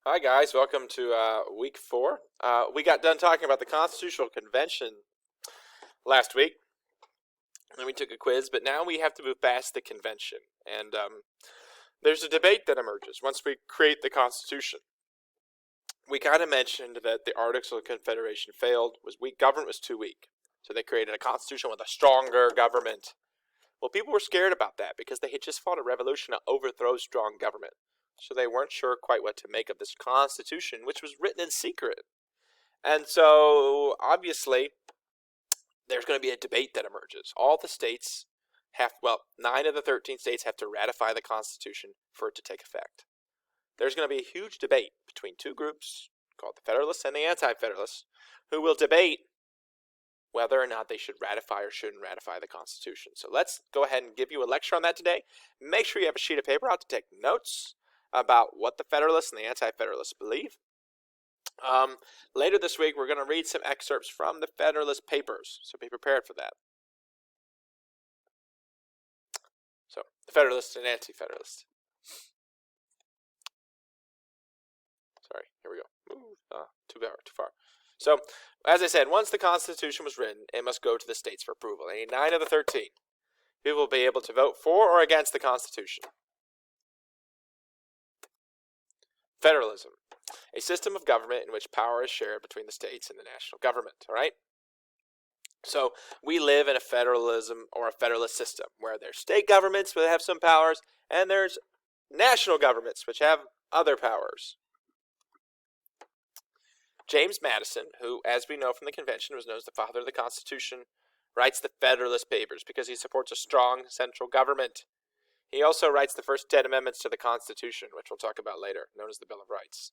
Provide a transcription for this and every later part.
Hi guys, welcome to week 4. We got done talking about the Constitutional Convention last week, and we took a quiz, but now we have to move past the convention. And there's a debate that emerges once we create the Constitution. We kind of mentioned that the Articles of Confederation failed, government was too weak. So they created a constitution with a stronger government. Well, people were scared about that because they had just fought a revolution to overthrow strong government. So they weren't sure quite what to make of this constitution, which was written in secret. And so, obviously, there's going to be a debate that emerges. All the states 9 of the 13 states have to ratify the Constitution for it to take effect. There's going to be a huge debate between two groups called the Federalists and the Anti-Federalists, who will debate whether or not they should ratify or shouldn't ratify the Constitution. So let's go ahead and give you a lecture on that today. Make sure you have a sheet of paper out to take notes about what the Federalists and the Anti-Federalists believe. Later this week, we're going to read some excerpts from the Federalist Papers, so be prepared for that. So, the Federalists and Anti-Federalists. Sorry, here we go. Too far. So, as I said, once the Constitution was written, it must go to the states for approval. And 9 of the 13 people will be able to vote for or against the Constitution. Federalism, a system of government in which power is shared between the states and the national government, all right? So we live in a federalism or a federalist system where there's state governments which have some powers and there's national governments which have other powers. James Madison, who, as we know from the convention, was known as the father of the Constitution, writes the Federalist Papers because he supports a strong central government. He also writes the first 10 amendments to the Constitution, which we'll talk about later, known as the Bill of Rights.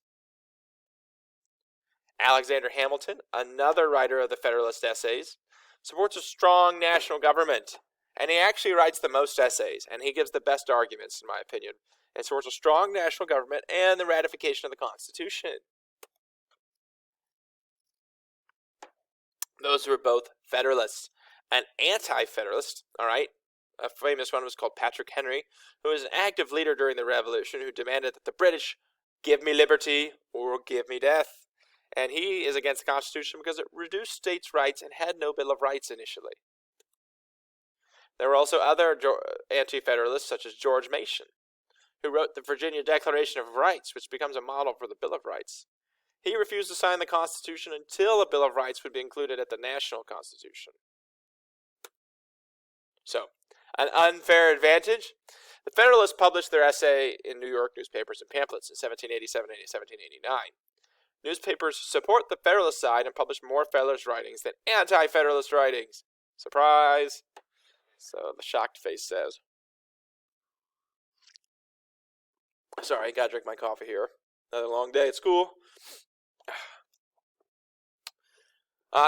Alexander Hamilton, another writer of the Federalist Essays, supports a strong national government. And he actually writes the most essays, and he gives the best arguments, in my opinion, and supports a strong national government and the ratification of the Constitution. Those were both Federalists. An Anti-Federalist, all right, a famous one was called Patrick Henry, who was an active leader during the Revolution who demanded that the British give me liberty or give me death. And he is against the Constitution because it reduced states' rights and had no Bill of Rights initially. There were also other Anti-Federalists, such as George Mason, who wrote the Virginia Declaration of Rights, which becomes a model for the Bill of Rights. He refused to sign the Constitution until a Bill of Rights would be included at the national Constitution. So, an unfair advantage. The Federalists published their essay in New York newspapers and pamphlets in 1787 and 1789. Newspapers support the Federalist side and publish more Federalist writings than Anti-Federalist writings. Surprise! So the shocked face says. Sorry, gotta drink my coffee here. Another long day at school.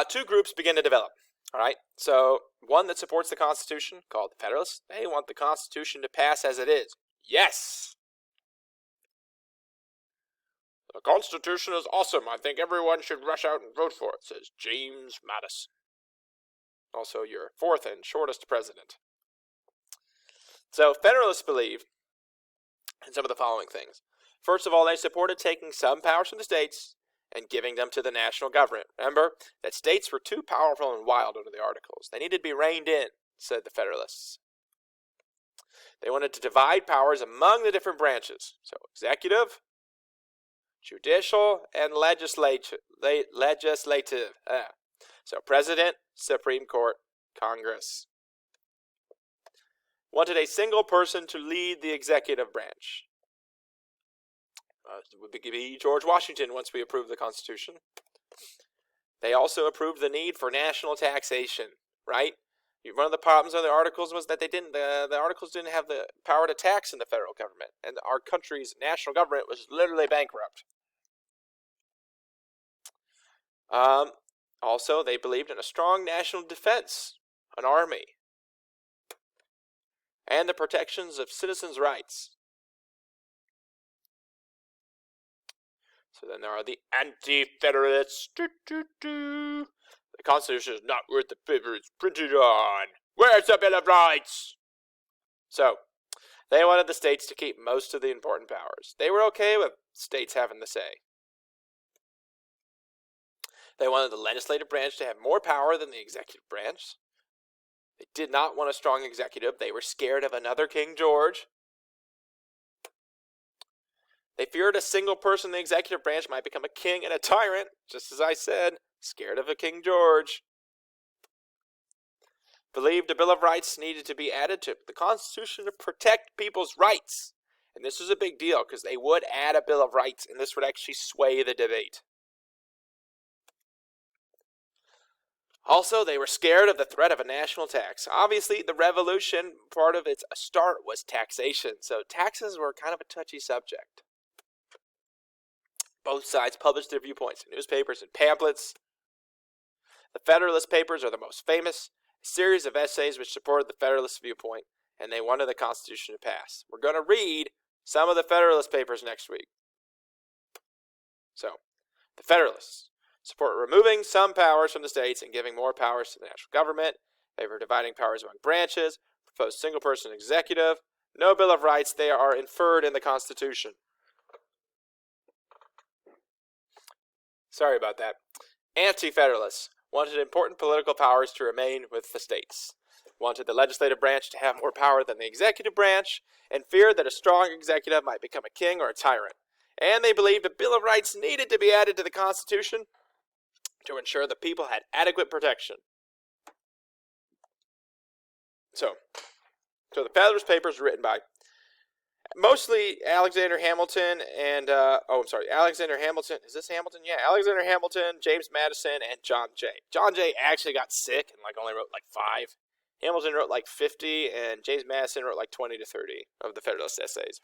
Two groups begin to develop. All right, so one that supports the Constitution, called the Federalists, they want the Constitution to pass as it is. Yes! The Constitution is awesome. I think everyone should rush out and vote for it, says James Madison. Also your fourth and shortest president. So Federalists believe in some of the following things. First of all, they supported taking some powers from the states and giving them to the national government. Remember that states were too powerful and wild under the Articles. They needed to be reined in, said the Federalists. They wanted to divide powers among the different branches. So executive, judicial, and legislative. So President, Supreme Court, Congress. Wanted a single person to lead the executive branch. It would be George Washington once we approved the Constitution. They also approved the need for national taxation, right? One of the problems of the Articles was that the Articles didn't have the power to tax in the federal government, and our country's national government was literally bankrupt. Also, they believed in a strong national defense, an army, and the protections of citizens' rights. So then there are the Anti-Federalists. The Constitution is not worth the paper it's printed on. Where's the Bill of Rights? So, They wanted the states to keep most of the important powers. They were okay with states having the say. They wanted the legislative branch to have more power than the executive branch. They did not want a strong executive. They were scared of another King George. They feared a single person in the executive branch might become a king and a tyrant, just as I said, scared of a King George. Believed a Bill of Rights needed to be added to the Constitution to protect people's rights. And this was a big deal because they would add a Bill of Rights and this would actually sway the debate. Also, they were scared of the threat of a national tax. Obviously, the revolution, part of its start was taxation, so taxes were kind of a touchy subject. Both sides published their viewpoints in newspapers and pamphlets. The Federalist Papers are the most famous, a series of essays which supported the Federalist viewpoint, and they wanted the Constitution to pass. We're going to read some of the Federalist Papers next week. So, the Federalists support removing some powers from the states and giving more powers to the national government, favor dividing powers among branches, propose single-person executive, no Bill of Rights. They are inferred in the Constitution. Sorry about that. Anti-Federalists wanted important political powers to remain with the states, wanted the legislative branch to have more power than the executive branch, and feared that a strong executive might become a king or a tyrant. And they believed a Bill of Rights needed to be added to the Constitution to ensure the people had adequate protection. So the Federalist Papers were written by mostly Alexander Hamilton and, Alexander Hamilton, is this Hamilton? Yeah, Alexander Hamilton, James Madison, and John Jay. John Jay actually got sick and only wrote 5. Hamilton wrote 50, and James Madison wrote 20 to 30 of the Federalist essays.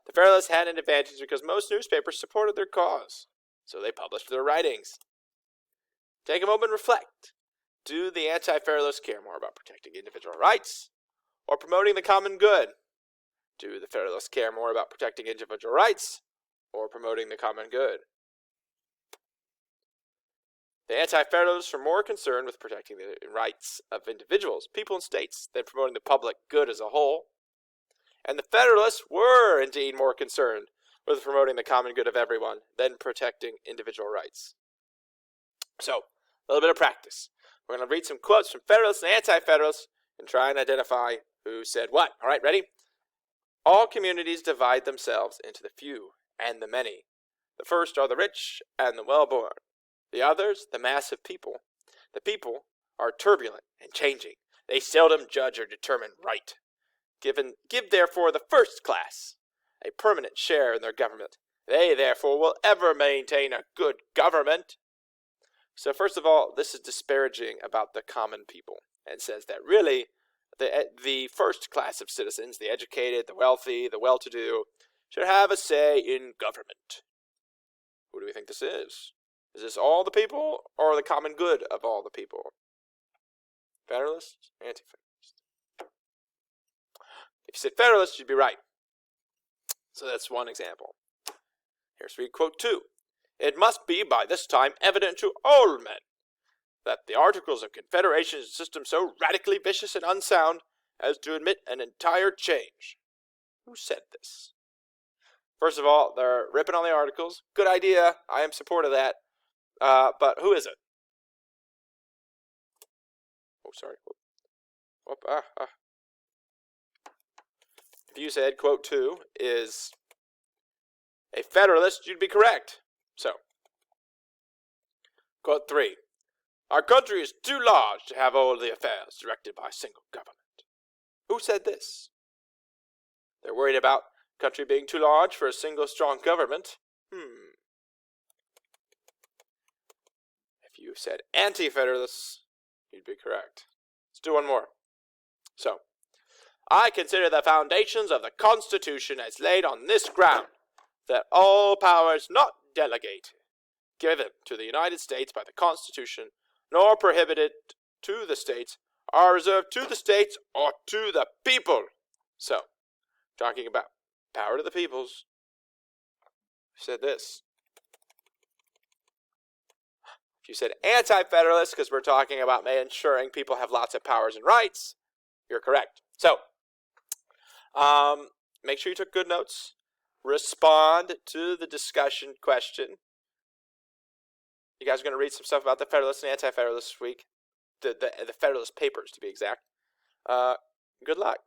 The Federalists had an advantage because most newspapers supported their cause, so they published their writings. Take a moment and reflect. Do the Anti-Federalists care more about protecting individual rights or promoting the common good? Do the Federalists care more about protecting individual rights or promoting the common good? The Anti-Federalists were more concerned with protecting the rights of individuals, people, and states than promoting the public good as a whole. And the Federalists were indeed more concerned with promoting the common good of everyone than protecting individual rights. So, a little bit of practice. We're going to read some quotes from Federalists and Anti-Federalists and try and identify who said what. All right, ready? All communities divide themselves into the few and the many. The first are the rich and the well-born. The others, the mass of people. The people are turbulent and changing. They seldom judge or determine right. Give therefore the first class a permanent share in their government. They therefore will ever maintain a good government. So first of all, this is disparaging about the common people and says that really the first class of citizens, the educated, the wealthy, the well-to-do, should have a say in government. Who do we think this is? Is this all the people or the common good of all the people? Federalists? Anti-Federalists? If you said Federalists, you'd be right. So that's one example. Here's quote 2. It must be by this time evident to all men that the Articles of Confederation is a system so radically vicious and unsound as to admit an entire change. Who said this? First of all, they're ripping on the Articles. Good idea. I am in support of that. But who is it? Oh, sorry. If you said quote 2 is a Federalist, you'd be correct. So, quote 3. Our country is too large to have all the affairs directed by a single government. Who said this? They're worried about country being too large for a single strong government. If you said Anti-Federalists, you'd be correct. Let's do one more. So, I consider the foundations of the Constitution as laid on this ground, that all powers not delegated, given to the United States by the Constitution, nor prohibited to the states, are reserved to the states or to the people. So, talking about power to the peoples, said this. If you said Anti-Federalist, because we're talking about ensuring people have lots of powers and rights, you're correct. So, Make sure you took good notes. Respond to the discussion question. You guys are going to read some stuff about the Federalists and Anti-Federalists this week. The Federalist Papers, to be exact. Good luck.